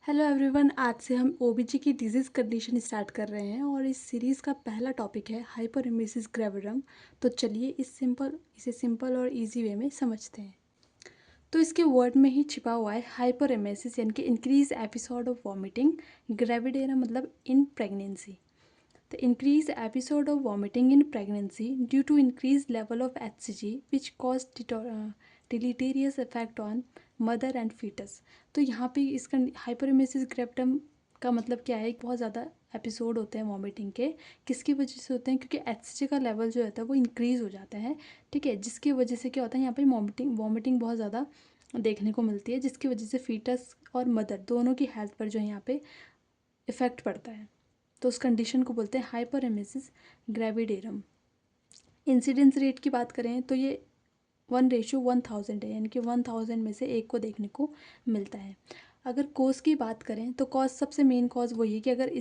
Hello everyone. आज से हम ओबीजी की डिजीज़ कंडीशन स्टार्ट कर रहे हैं और इस सीरीज़ का पहला टॉपिक है हाइपरएमेसिस ग्रेविडम। तो चलिए इसे सिंपल और इजी वे में समझते हैं। तो इसके वर्ड में ही छिपा हुआ है हाइपरएमेसिस यानी कि इंक्रीज एपिसोड ऑफ वॉमिटिंग। ग्रेविडेरा मतलब in pregnancy. The increased episode of vomiting in pregnancy due to increased level of HCG which cause deleterious effect on mother and fetus। तो यहाँ पे इसका हाइपरमेसिस ग्रेप्टम का मतलब क्या है, बहुत ज़्यादा एपिसोड होते हैं वॉमिटिंग के। किसकी वजह से होते हैं? क्योंकि HCG का लेवल जो होता है वो इंक्रीज़ हो जाता है। ठीक है, जिसकी वजह से क्या होता है, यहाँ पे वॉमिटिंग बहुत ज़्यादा देखने को मिलती है, जिसकी वजह से फीटस और मदर दोनों की हेल्थ पर जो है यहाँ पे इफ़ेक्ट पड़ता है। तो उस कंडीशन को बोलते हैं हाइपरएमेसिस ग्रेविडेरम। इंसिडेंस रेट की बात करें तो ये 1:1000 है, यानी कि 1000 में से एक को देखने को मिलता है। अगर कॉज की बात करें तो कॉज, सबसे मेन कॉज वही है कि अगर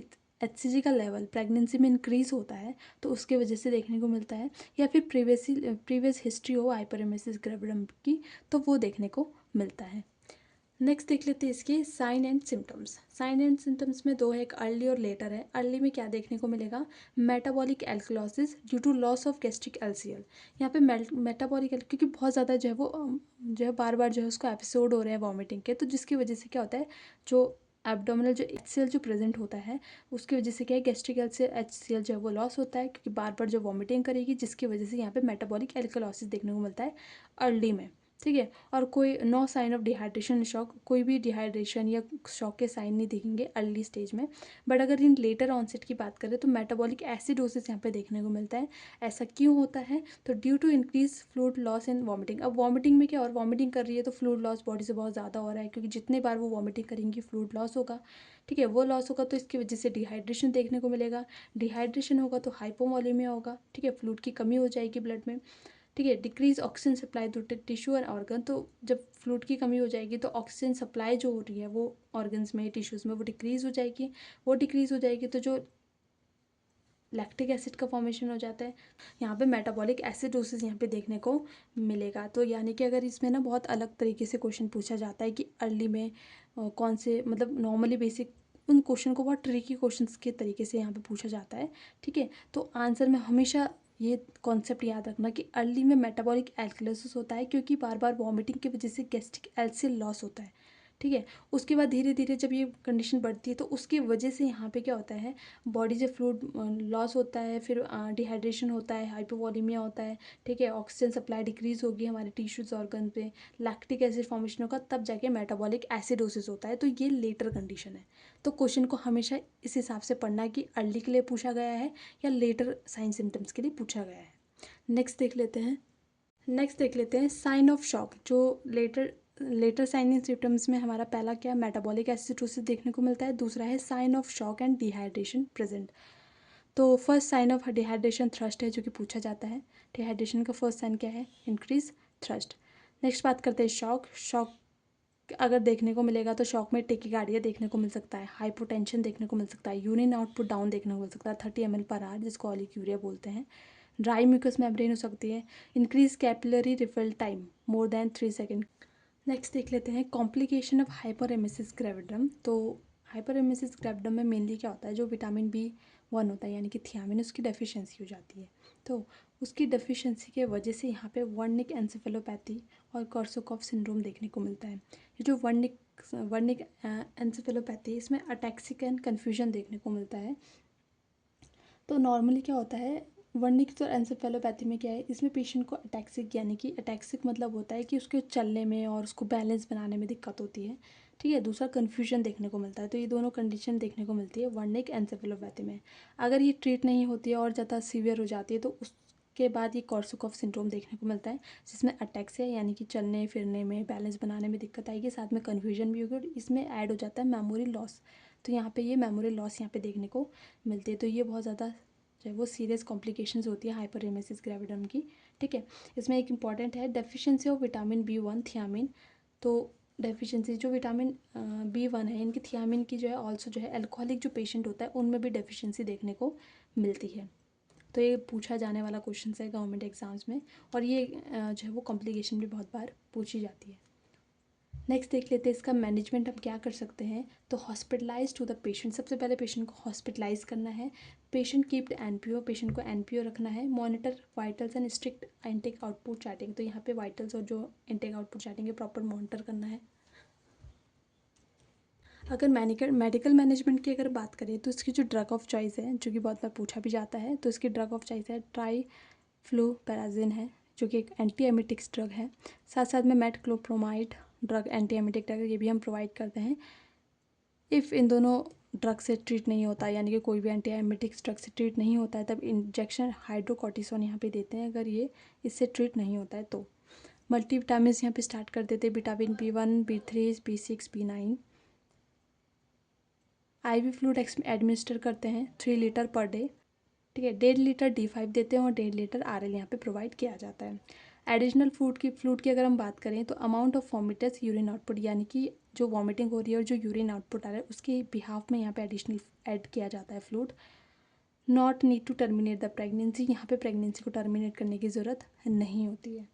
HCG का लेवल प्रेगनेंसी में इंक्रीज़ होता है तो उसके वजह से देखने को मिलता है, या फिर प्रीवियस हिस्ट्री हो हाइपरएमेसिस ग्रेविडम की तो वो देखने को मिलता है। नेक्स्ट देख लेते हैं इसके sign and symptoms. Sign and symptoms में दो है, एक अर्ली और लेटर है। अर्ली में क्या देखने को मिलेगा? Metabolic alkalosis due to loss of gastric एलसीएल। यहाँ पे मेटाबॉलिक क्योंकि बहुत ज़्यादा जो है वो जो है बार बार जो है उसको एपिसोड हो रहे हैं वॉमिटिंग के, तो जिसकी वजह से क्या होता है, जो एब्डोमिनल जो HCl जो प्रेजेंट होता है उसकी वजह से क्या है, गैस्ट्रिक HCl जो है वो लॉस होता है, क्योंकि बार बार जो वॉमिटिंग करेगी, जिसकी वजह से यहाँ पे मेटाबॉलिक एल्कलोसिस देखने को मिलता है अर्ली में। ठीक है, और कोई no sign of dehydration shock, कोई भी डिहाइड्रेशन या शॉक के साइन नहीं दिखेंगे अर्ली स्टेज में। बट अगर इन लेटर ऑनसेट की बात करें तो मेटाबॉलिक एसिडोसिस यहाँ पे देखने को मिलता है। ऐसा क्यों होता है? तो due to increase fluid loss in vomiting. अब वॉमिटिंग में क्या, और वॉमिटिंग कर रही है तो फ्लूइड लॉस बॉडी से बहुत ज़्यादा हो रहा है, क्योंकि जितने बार वो वॉमिटिंग करेंगी फ्लूइड लॉस होगा। ठीक है, वो लॉस होगा तो इसकी वजह से डिहाइड्रेशन देखने को मिलेगा। डिहाइड्रेशन होगा तो हाइपोवॉलीमिया होगा। ठीक है, फ्लूइड की कमी हो जाएगी ब्लड में। ठीक है, decrease oxygen supply to tissue and organ. तो जब फ्लूइड की कमी हो जाएगी तो ऑक्सीजन सप्लाई जो हो रही है वो ऑर्गन्स में, टिश्यूज़ में, वो डिक्रीज़ हो जाएगी। वो डिक्रीज़ हो जाएगी तो जो लैक्टिक एसिड का फॉर्मेशन हो जाता है, यहाँ पे मेटाबॉलिक एसिडोसिस यहाँ पे देखने को मिलेगा। तो यानी कि अगर इसमें ना बहुत अलग तरीके से क्वेश्चन पूछा जाता है कि अर्ली में कौन से, मतलब नॉर्मली बेसिक उन क्वेश्चन को बहुत ट्रिकी क्वेश्चंस के तरीके से यहाँ पे पूछा जाता है। ठीक है, तो आंसर में हमेशा ये कॉन्सेप्ट याद रखना कि अर्ली में मेटाबॉलिक एल्कलोसिस होता है, क्योंकि बार बार वॉमिटिंग की वजह से गैस्ट्रिक एसिड लॉस होता है। ठीक है, उसके बाद धीरे धीरे जब ये कंडीशन बढ़ती है तो उसकी वजह से यहाँ पे क्या होता है, बॉडी से फ्लूइड लॉस होता है, फिर डिहाइड्रेशन होता है, हाइपोवॉलीमिया होता है। ठीक है, ऑक्सीजन सप्लाई डिक्रीज होगी हमारे टिश्यूज ऑर्गन पे, लैक्टिक एसिड फॉर्मेशन होगा, तब जाके मेटाबॉलिक एसिडोसिस होता है। तो ये लेटर कंडीशन है। तो क्वेश्चन को हमेशा इस हिसाब से पढ़ना कि अर्ली के लिए पूछा गया है या लेटर साइन सिम्टम्स के लिए पूछा गया है। नेक्स्ट देख लेते हैं साइन ऑफ शॉक। जो लेटर साइन एंड सिम्टम्स में हमारा पहला क्या, मेटाबॉलिक एसिडोसिस देखने को मिलता है। दूसरा है sign of shock and dehydration present. तो first sign of dehydration thirst है, जो कि पूछा जाता है। डिहाइड्रेशन का फर्स्ट साइन क्या है? Increase thrust. नेक्स्ट बात करते हैं शॉक। शॉक अगर देखने को मिलेगा तो शॉक में टेकिकार्डिया देखने को मिल सकता है, हाइपोटेंशन देखने को मिल सकता है, यूरिन आउटपुट डाउन देखने को मिल सकता है 30 ml/h, जिसको ऑलिक्यूरिया बोलते हैं। ड्राई म्यूकस मेम्ब्रेन हो सकती है। Increase capillary refill time more than 3 second. Next देख लेते हैं कॉम्प्लिकेशन ऑफ हाइपरएमेसिस ग्रेविडम। तो हाइपरएमेसिस ग्रेविडम में मेनली क्या होता है, जो विटामिन B1 होता है यानी कि थियामिन, उसकी डेफिशिएंसी हो जाती है। तो उसकी डेफिशिएंसी के वजह से यहाँ पे वर्निक एन्सेफेलोपैथी और कॉर्सोकॉफ सिंड्रोम देखने को मिलता है। ये जो वर्निक एन्सेफेलोपैथी, इसमें अटैक्सिक एंड कन्फ्यूजन देखने को मिलता है। तो नॉर्मली क्या होता है, वर्निक और एन्सेफेलोपैथी में क्या है, इसमें पेशेंट को अटैक्सिक, यानी कि अटैक्सिक मतलब होता है कि उसके चलने में और उसको बैलेंस बनाने में दिक्कत होती है। ठीक है, दूसरा कन्फ्यूजन देखने को मिलता है। तो ये दोनों कंडीशन देखने को मिलती है वर्निक एन्सेफेलोपैथी में। अगर ये ट्रीट नहीं होती है और ज़्यादा सीवियर हो जाती है तो उसके बाद ये कॉर्सोकॉफ सिंड्रोम देखने को मिलता है, जिसमें अटैक्सिया यानी कि चलने फिरने में, बैलेंस बनाने में दिक्कत आएगी, साथ में कन्फ्यूजन भी होगी, और इसमें ऐड हो जाता है मेमोरी लॉस। तो यहाँ पे ये मेमोरी लॉस यहाँ पे देखने को मिलती है। तो ये बहुत ज़्यादा जो है वो सीरियस कॉम्प्लिकेशंस होती है हाइपरएमेसिस ग्रेविडम की। ठीक है, इसमें एक इंपॉर्टेंट है deficiency of vitamin B1 thiamine. तो डेफिशिएंसी जो विटामिन B1 है, इनकी थियामिन की जो है ऑल्सो जो है अल्कोहलिक जो पेशेंट होता है उनमें भी डेफिशिएंसी देखने को मिलती है। तो ये पूछा जाने वाला क्वेश्चन है गवर्नमेंट एग्जाम्स में, और ये जो है वो कॉम्प्लिकेशन भी बहुत बार पूछी जाती है। नेक्स्ट देख लेते हैं इसका मैनेजमेंट हम क्या कर सकते हैं। तो हॉस्पिटलाइज टू द पेशेंट, सबसे पहले पेशेंट को हॉस्पिटलाइज करना है। पेशेंट कीप्ड एनपीओ, पेशेंट को एनपीओ रखना है। Monitor vitals and strict intake output charting, तो यहाँ पे वाइटल्स और जो इनटेक आउटपुट चार्टिंग है प्रॉपर मॉनिटर करना है। अगर मेडिकल मैनेजमेंट की अगर बात करें तो इसकी जो ड्रग ऑफ चॉइस है, जो कि बहुत बार पूछा भी जाता है, तो इसकी ड्रग ऑफ चॉइस है ट्राइफ्लूपैराजिन है, जो कि एक एंटी एमिटिक्स ड्रग है। साथ साथ में मेटक्लोप्रोमाइड ड्रग एंटी एमिटिक ड्रग, ये भी हम प्रोवाइड करते हैं। इफ़ इन दोनों ड्रग से ट्रीट नहीं होता, यानी कि कोई भी एंटी एमिटिक्स ड्रग से ट्रीट नहीं होता है, तब इंजेक्शन हाइड्रोकॉर्टिसोन यहाँ पे देते हैं, अगर ये इससे ट्रीट नहीं होता है तो। मल्टीविटामिन यहाँ पे स्टार्ट कर देते हैं, vitamin B1, B3, B6, B9। IV fluid administer करते हैं 3 लीटर पर डे, ठीक है। 1.5 लीटर D5 देते हैं और 1.5 लीटर RL यहाँ पे प्रोवाइड किया जाता है। एडिशनल फ्लूइड की अगर हम बात करें तो अमाउंट ऑफ वॉमिटस यूरिन आउटपुट, यानी कि जो वॉमिटिंग हो रही है और जो यूरिन आउटपुट आ रहा है उसके बिहाफ में यहाँ पे एडिशनल ऐड किया जाता है fluid. Not need to terminate the pregnancy, यहाँ पे प्रेगनेंसी को टर्मिनेट करने की ज़रूरत नहीं होती है।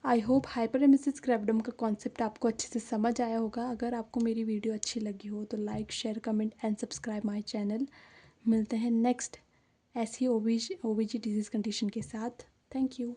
आई होप हाइपरेमेसिस ग्रेविडम का कॉन्सेप्ट आपको अच्छे से समझ आया होगा। अगर आपको मेरी वीडियो अच्छी लगी हो तो like, share, comment and subscribe my channel. मिलते हैं नेक्स्ट ऐसी ओबीजी डिजीज़ कंडीशन के साथ। Thank you.